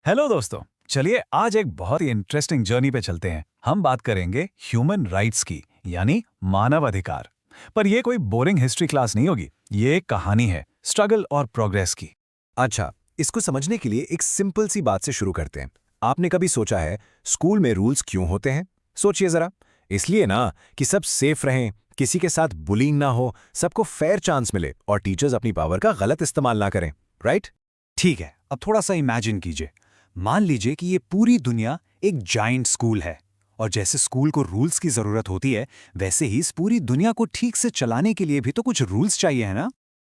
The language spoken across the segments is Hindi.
हेलो दोस्तों। चलिए आज एक बहुत ही इंटरेस्टिंग जर्नी पे चलते हैं। हम बात करेंगे ह्यूमन राइट्स की, यानी मानव अधिकार। पर ये कोई बोरिंग हिस्ट्री क्लास नहीं होगी। ये एक कहानी है स्ट्रगल और प्रोग्रेस की। अच्छा, इसको समझने के लिए एक सिंपल सी बात से शुरू करते हैं। आपने कभी सोचा है स्कूल में रूल्स क्यों होते हैं? सोचिए जरा। इसलिए ना कि सब सेफ रहें, किसी के साथ बुलिंग ना हो, सबको फेयर चांस मिले और टीचर्स अपनी पावर का गलत इस्तेमाल ना करें, राइट? ठीक है, अब थोड़ा सा इमेजिन कीजिए। मान लीजिए कि ये पूरी दुनिया एक जाइंट स्कूल है, और जैसे स्कूल को रूल्स की जरूरत होती है, वैसे ही इस पूरी दुनिया को ठीक से चलाने के लिए भी तो कुछ रूल्स चाहिए, है ना?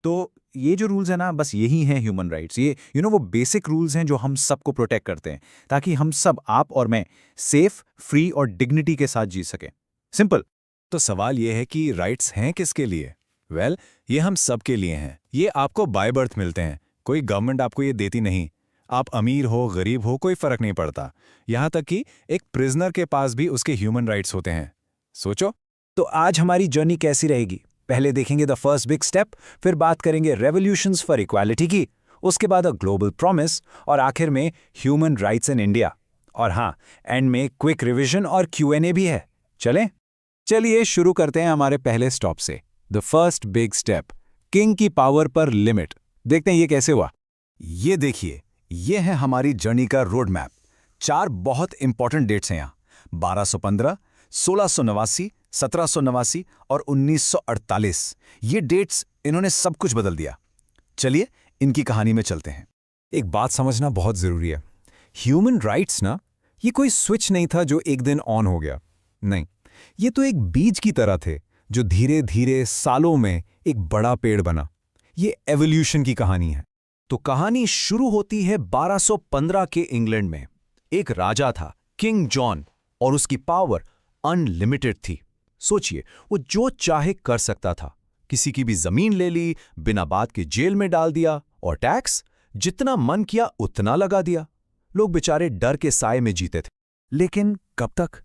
तो ये जो रूल्स है ना, बस यही हैं ह्यूमन राइट्स। ये वो बेसिक रूल्स हैं जो हम सबको प्रोटेक्ट करते हैं, ताकि हम सब, आप और मैं, सेफ, फ्री और डिग्निटी के साथ जी सकें। सिंपल। तो सवाल ये है कि राइट्स हैं किसके लिए? वेल, ये हम सब के लिए हैं। ये आपको बाय बर्थ मिलते हैं, कोई गवर्नमेंट आपको ये देती नहीं। आप अमीर हो गरीब हो कोई फर्क नहीं पड़ता। यहाँ तक कि एक प्रिजनर के पास भी उसके ह्यूमन राइट्स होते हैं। सोचो। तो आज हमारी जर्नी कैसी रहेगी? पहले देखेंगे द फर्स्ट बिग स्टेप, फिर बात करेंगे रेवोल्यूशंस फॉर इक्वालिटी की, उसके बाद अ ग्लोबल प्रॉमिस, और आखिर में ह्यूमन राइट्स इन इंडिया। और हाँ, एंड में क्विक रिवीजन और Q&A भी है। चलिए शुरू करते हैं हमारे पहले स्टॉप से। The first big step, king की पावर पर लिमिट। देखते हैं ये कैसे हुआ। ये देखिए, ये है हमारी जर्नी का रोड मैप। 4 बहुत इंपॉर्टेंट डेट्स हैं यहाँ: 1215, 1689, 1789 और 1948। ये डेट्स, इन्होंने सब कुछ बदल दिया। चलिए इनकी कहानी में चलते हैं। एक बात समझना बहुत जरूरी है। ह्यूमन राइट्स ना, ये कोई स्विच नहीं था जो एक दिन ऑन हो गया। नहीं, ये तो एक बीज की तरह थे जो धीरे धीरे सालों में एक बड़ा पेड़ बना। ये एवोल्यूशन की कहानी है। तो कहानी शुरू होती है 1215 के इंग्लैंड में। एक राजा था, किंग जॉन, और उसकी पावर अनलिमिटेड थी। सोचिए, वो जो चाहे कर सकता था। किसी की भी जमीन ले ली, बिना बात के जेल में डाल दिया, और टैक्स जितना मन किया उतना लगा दिया। लोग बेचारे डर के साए में जीते थे। लेकिन कब तक?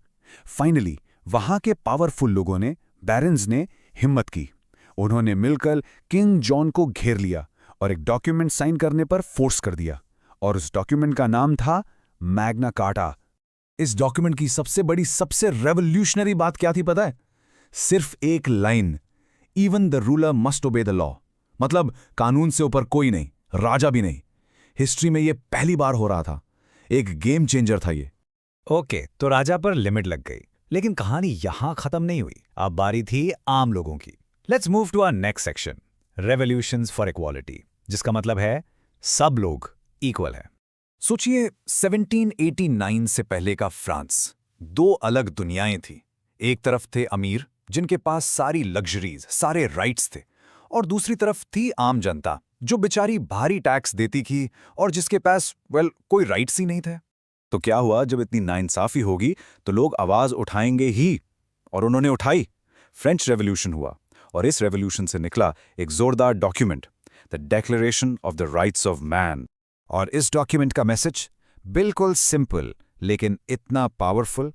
फाइनली वहां के पावरफुल लोगों ने, बैरन्स ने, हिम्मत की। उन्होंने मिलकर किंग जॉन को घेर लिया और एक डॉक्यूमेंट साइन करने पर फोर्स कर दिया। और उस डॉक्यूमेंट का नाम था मैग्ना कार्टा। इस डॉक्यूमेंट की सबसे बड़ी, सबसे रेवोल्यूशनरी बात क्या थी पता है? सिर्फ एक line, even the ruler must obey the law. मतलब कानून से ऊपर कोई नहीं, राजा भी नहीं। हिस्ट्री में यह पहली बार हो रहा था। एक गेम चेंजर था ये। ओके, तो राजा पर लिमिट लग गई, लेकिन कहानी यहां खत्म नहीं हुई। अब बारी थी आम लोगों की। Let's move to our next section, revolutions for equality, जिसका मतलब है सब लोग इक्वल है। सोचिए, 1789 से पहले का फ्रांस। 2 अलग दुनियाएं थी। एक तरफ थे अमीर, जिनके पास सारी लग्जरीज, सारे राइट्स थे, और दूसरी तरफ थी आम जनता, जो बेचारी भारी टैक्स देती थी और जिसके पास कोई राइट्स ही नहीं थे। तो क्या हुआ, जब इतनी नाइंसाफी होगी तो लोग आवाज उठाएंगे ही, और उन्होंने उठाई। फ्रेंच रेवोल्यूशन हुआ, और इस रेवोल्यूशन से निकला एक जोरदार document, the declaration of the rights of man. और इस डॉक्यूमेंट का मैसेज बिल्कुल सिंपल, लेकिन इतना powerful: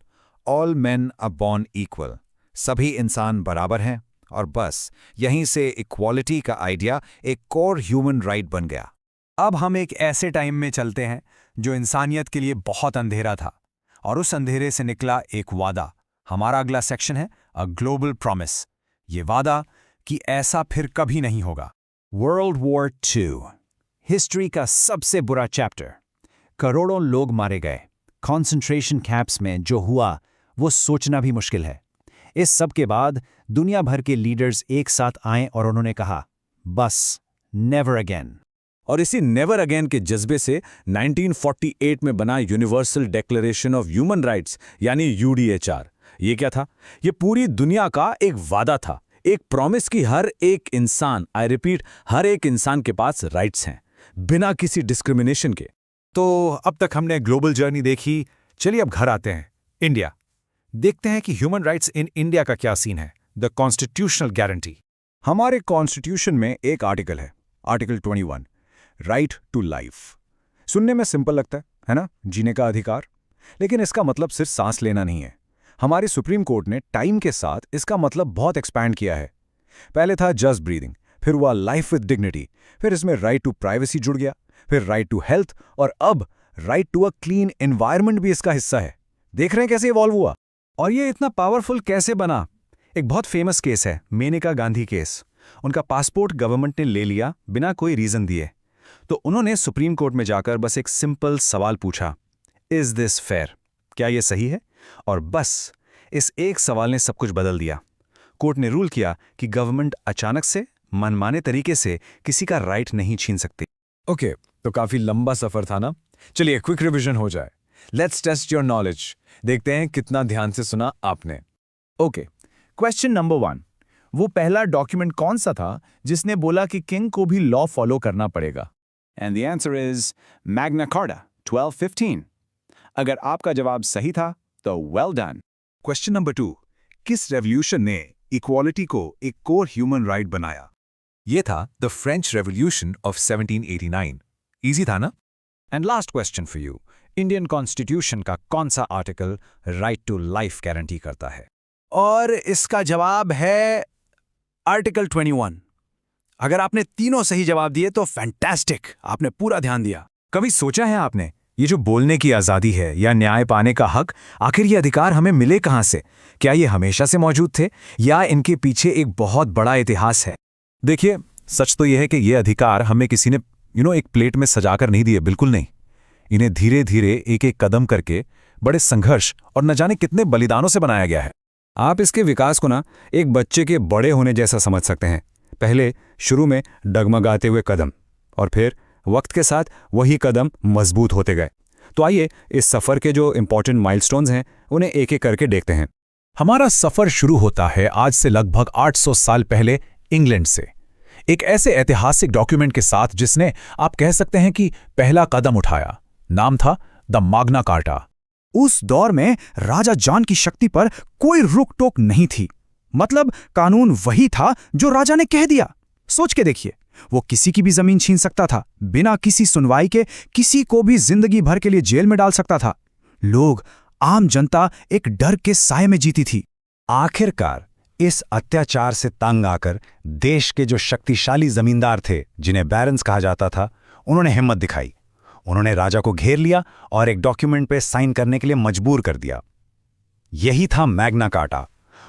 all men are born equal. सभी इंसान बराबर हैं। और बस यहीं से इक्वालिटी का आइडिया एक कोर ह्यूमन राइट बन गया। अब हम एक ऐसे टाइम में चलते हैं जो इंसानियत के लिए बहुत अंधेरा था, और उस अंधेरे से निकला एक वादा। हमारा अगला सेक्शन है अ ग्लोबल प्रॉमिस। ये वादा कि ऐसा फिर कभी नहीं होगा। वर्ल्ड वॉर 2, हिस्ट्री का सबसे बुरा चैप्टर। करोड़ों लोग मारे गए। कॉन्सेंट्रेशन कैंप्स में जो हुआ वो सोचना भी मुश्किल है। इस सब के बाद दुनिया भर के लीडर्स एक साथ आए और उन्होंने कहा, बस, नेवर अगेन। और इसी नेवर अगेन के जज्बे से 1948 में बना universal declaration of human rights, यानी UDHR। ये क्या था? ये पूरी दुनिया का एक वादा था, एक प्रॉमिस कि हर एक इंसान, आई रिपीट, हर एक इंसान के पास राइट्स हैं, बिना किसी डिस्क्रिमिनेशन के। तो अब तक हमने ग्लोबल जर्नी देखी। चलिए अब घर आते हैं, इंडिया। देखते हैं कि ह्यूमन राइट्स इन इंडिया का क्या सीन है। The constitutional guarantee. हमारे कॉन्स्टिट्यूशन में एक आर्टिकल है, आर्टिकल 21, राइट टू लाइफ। सुनने में सिंपल लगता है ना, जीने का अधिकार। लेकिन इसका मतलब सिर्फ सांस लेना नहीं है। हमारी सुप्रीम कोर्ट ने टाइम के साथ इसका मतलब बहुत एक्सपैंड किया है। पहले था जस्ट ब्रीदिंग, फिर हुआ लाइफ विद डिग्निटी, फिर इसमें राइट टू प्राइवेसी जुड़ गया, फिर राइट टू हेल्थ, और अब right to a clean environment भी इसका हिस्सा है। देख रहे हैं कैसे इवॉल्व हुआ और ये इतना पावरफुल कैसे बना। एक बहुत फेमस केस है मेनका गांधी केस। उनका पासपोर्ट गवर्नमेंट ने ले लिया बिना कोई रीजन दिए, तो उन्होंने सुप्रीम कोर्ट में जाकर बस एक सिंपल सवाल पूछा, इज दिस फेयर, क्या ये सही है? और बस इस एक सवाल ने सब कुछ बदल दिया। कोर्ट ने रूल किया कि गवर्नमेंट अचानक से मनमाने तरीके से किसी का राइट नहीं छीन सकती। ओके, तो काफी लंबा सफर था ना। चलिए क्विक रिवीजन हो जाए। Let's test your knowledge. देखते हैं कितना ध्यान से सुना आपने। ओके, क्वेश्चन नंबर 1, वो पहला डॉक्यूमेंट कौन सा था जिसने बोला कि किंग को भी लॉ फॉलो करना पड़ेगा? And the answer is Magna carta 1215। अगर आपका जवाब सही था तो वेल डन। क्वेश्चन नंबर 2, किस रेवोल्यूशन ने इक्वालिटी को एक कोर ह्यूमन राइट बनाया? ये था the French revolution of 1789। Easy था ना? And last question for you, Indian constitution का कौन सा article right to life guarantee करता है? और इसका जवाब है आर्टिकल 21। अगर आपने तीनों सही जवाब दिए तो फैंटास्टिक, आपने पूरा ध्यान दिया। कभी सोचा है आपने, ये जो बोलने की आज़ादी है या न्याय पाने का हक, आखिर ये अधिकार हमें मिले कहाँ से? क्या ये हमेशा से मौजूद थे या इनके पीछे एक बहुत बड़ा इतिहास है? देखिए, सच तो यह है कि ये अधिकार हमें किसी ने एक प्लेट में सजाकर नहीं दिए, बिल्कुल नहीं। इन्हें धीरे धीरे एक एक कदम करके बड़े संघर्ष और न जाने कितने बलिदानों से बनाया गया है। आप इसके विकास को एक बच्चे के बड़े होने जैसा समझ सकते हैं। पहले शुरू में डगमगाते हुए कदम, और फिर वक्त के साथ वही कदम मजबूत होते गए। तो आइए इस सफ़र के जो इंपॉर्टेंट माइलस्टोन्स हैं उन्हें एक एक करके देखते हैं। हमारा सफर शुरू होता है आज से लगभग 800 साल पहले इंग्लैंड से, एक ऐसे ऐतिहासिक डॉक्यूमेंट के साथ जिसने आप कह सकते हैं कि पहला कदम उठाया। नाम था द मैग्ना कार्टा। उस दौर में राजा जॉन की शक्ति पर कोई रुक टोक नहीं थी। मतलब कानून वही था जो राजा ने कह दिया। सोच के देखिए, वो किसी की भी जमीन छीन सकता था, बिना किसी सुनवाई के किसी को भी जिंदगी भर के लिए जेल में डाल सकता था। लोग, आम जनता एक डर के साए में जीती थी। आखिरकार इस अत्याचार से तंग आकर देश के जो शक्तिशाली जमींदार थे, जिन्हें बैरन्स कहा जाता था, उन्होंने हिम्मत दिखाई। उन्होंने राजा को घेर लिया और एक डॉक्यूमेंट पे साइन करने के लिए मजबूर कर दिया। यही था मैग्ना कार्टा,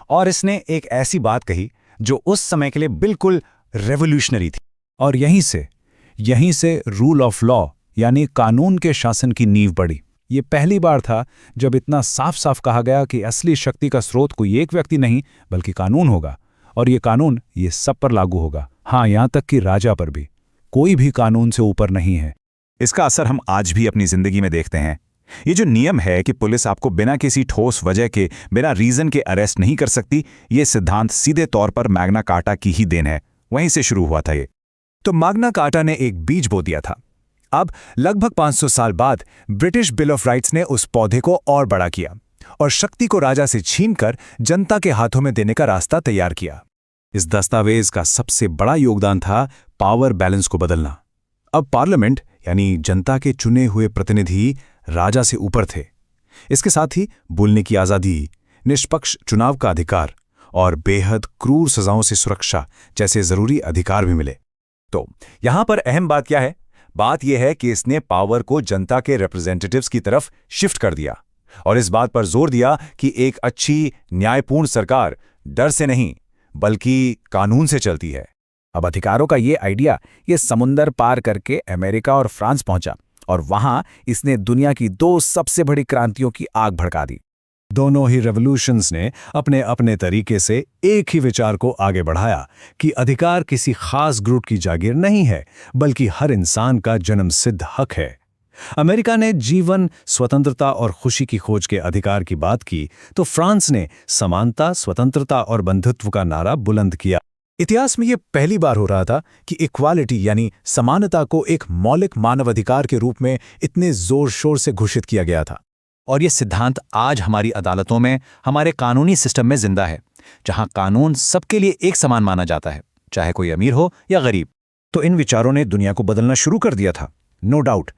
और इसने एक ऐसी बात कही जो उस समय के लिए बिल्कुल रेवोल्यूशनरी थी। और यहीं से रूल ऑफ लॉ यानी कानून के शासन की नींव पड़ी। ये पहली बार था जब इतना साफ साफ कहा गया कि असली शक्ति का स्रोत कोई एक व्यक्ति नहीं बल्कि कानून होगा, और ये कानून ये सब पर लागू होगा। हाँ, यहाँ तक कि राजा पर भी। कोई भी कानून से ऊपर नहीं है। इसका असर हम आज भी अपनी जिंदगी में देखते हैं। ये जो नियम है कि पुलिस आपको बिना किसी ठोस वजह के, बिना रीजन के अरेस्ट नहीं कर सकती, ये सिद्धांत सीधे तौर पर मैग्ना कार्टा की ही देन है। वहीं से शुरू हुआ था ये। तो मैग्ना कार्टा ने एक बीज बो दिया था। अब लगभग 500 साल बाद ब्रिटिश बिल ऑफ राइट्स ने उस पौधे को और बड़ा किया और शक्ति को राजा से छीनकर जनता के हाथों में देने का रास्ता तैयार किया। इस दस्तावेज का सबसे बड़ा योगदान था पावर बैलेंस को बदलना। अब पार्लियामेंट यानी जनता के चुने हुए प्रतिनिधि राजा से ऊपर थे। इसके साथ ही बोलने की आज़ादी, निष्पक्ष चुनाव का अधिकार और बेहद क्रूर सजाओं से सुरक्षा जैसे जरूरी अधिकार भी मिले। तो यहां पर अहम बात क्या है? बात यह है कि इसने पावर को जनता के रिप्रेजेंटेटिव्स की तरफ शिफ्ट कर दिया और इस बात पर जोर दिया कि एक अच्छी न्यायपूर्ण सरकार डर से नहीं बल्कि कानून से चलती है। अब अधिकारों का ये आइडिया ये समुंदर पार करके अमेरिका और फ्रांस पहुंचा और वहां इसने दुनिया की 2 सबसे बड़ी क्रांतियों की आग भड़का दी। दोनों ही रेवोल्यूशंस ने अपने अपने तरीके से एक ही विचार को आगे बढ़ाया कि अधिकार किसी खास ग्रुप की जागीर नहीं है बल्कि हर इंसान का जन्मसिद्ध हक है। अमेरिका ने जीवन, स्वतंत्रता और खुशी की खोज के अधिकार की बात की तो फ्रांस ने समानता, स्वतंत्रता और बंधुत्व का नारा बुलंद किया। इतिहास में यह पहली बार हो रहा था कि इक्वालिटी यानी समानता को एक मौलिक मानवाधिकार के रूप में इतने जोर शोर से घोषित किया गया था। और ये सिद्धांत आज हमारी अदालतों में, हमारे कानूनी सिस्टम में जिंदा है, जहां कानून सबके लिए एक समान माना जाता है, चाहे कोई अमीर हो या गरीब। तो इन विचारों ने दुनिया को बदलना शुरू कर दिया था, नो डाउट।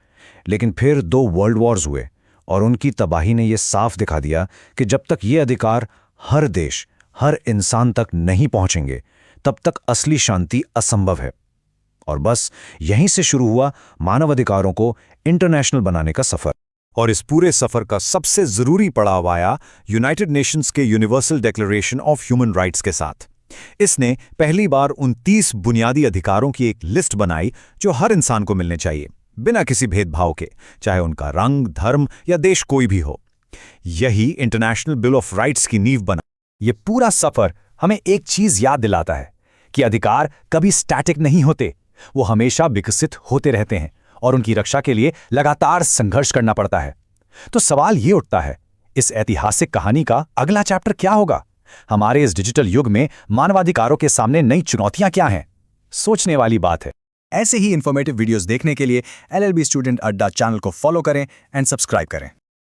लेकिन फिर 2 वर्ल्ड वॉर्स हुए और उनकी तबाही ने यह साफ दिखा दिया कि जब तक ये अधिकार हर देश, हर इंसान तक नहीं पहुंचेंगे, तब तक असली शांति असंभव है। और बस यहीं से शुरू हुआ मानवाधिकारों को इंटरनेशनल बनाने का सफर। और इस पूरे सफर का सबसे जरूरी पड़ाव आया यूनाइटेड नेशंस के universal declaration of human rights के साथ। इसने पहली बार 29 बुनियादी अधिकारों की एक लिस्ट बनाई जो हर इंसान को मिलने चाहिए, बिना किसी भेदभाव के, चाहे उनका रंग, धर्म या देश कोई भी हो। यही इंटरनेशनल बिल ऑफ राइट्स की नींव बना। ये पूरा सफर हमें एक चीज याद दिलाता है कि अधिकार कभी स्टैटिक नहीं होते, वो हमेशा विकसित होते रहते हैं और उनकी रक्षा के लिए लगातार संघर्ष करना पड़ता है। तो सवाल ये उठता है, इस ऐतिहासिक कहानी का अगला चैप्टर क्या होगा? हमारे इस डिजिटल युग में मानवाधिकारों के सामने नई चुनौतियां क्या हैं? सोचने वाली बात है। ऐसे ही इंफॉर्मेटिव वीडियोस देखने के लिए LLB स्टूडेंट अड्डा चैनल को फॉलो करें एंड सब्सक्राइब करें।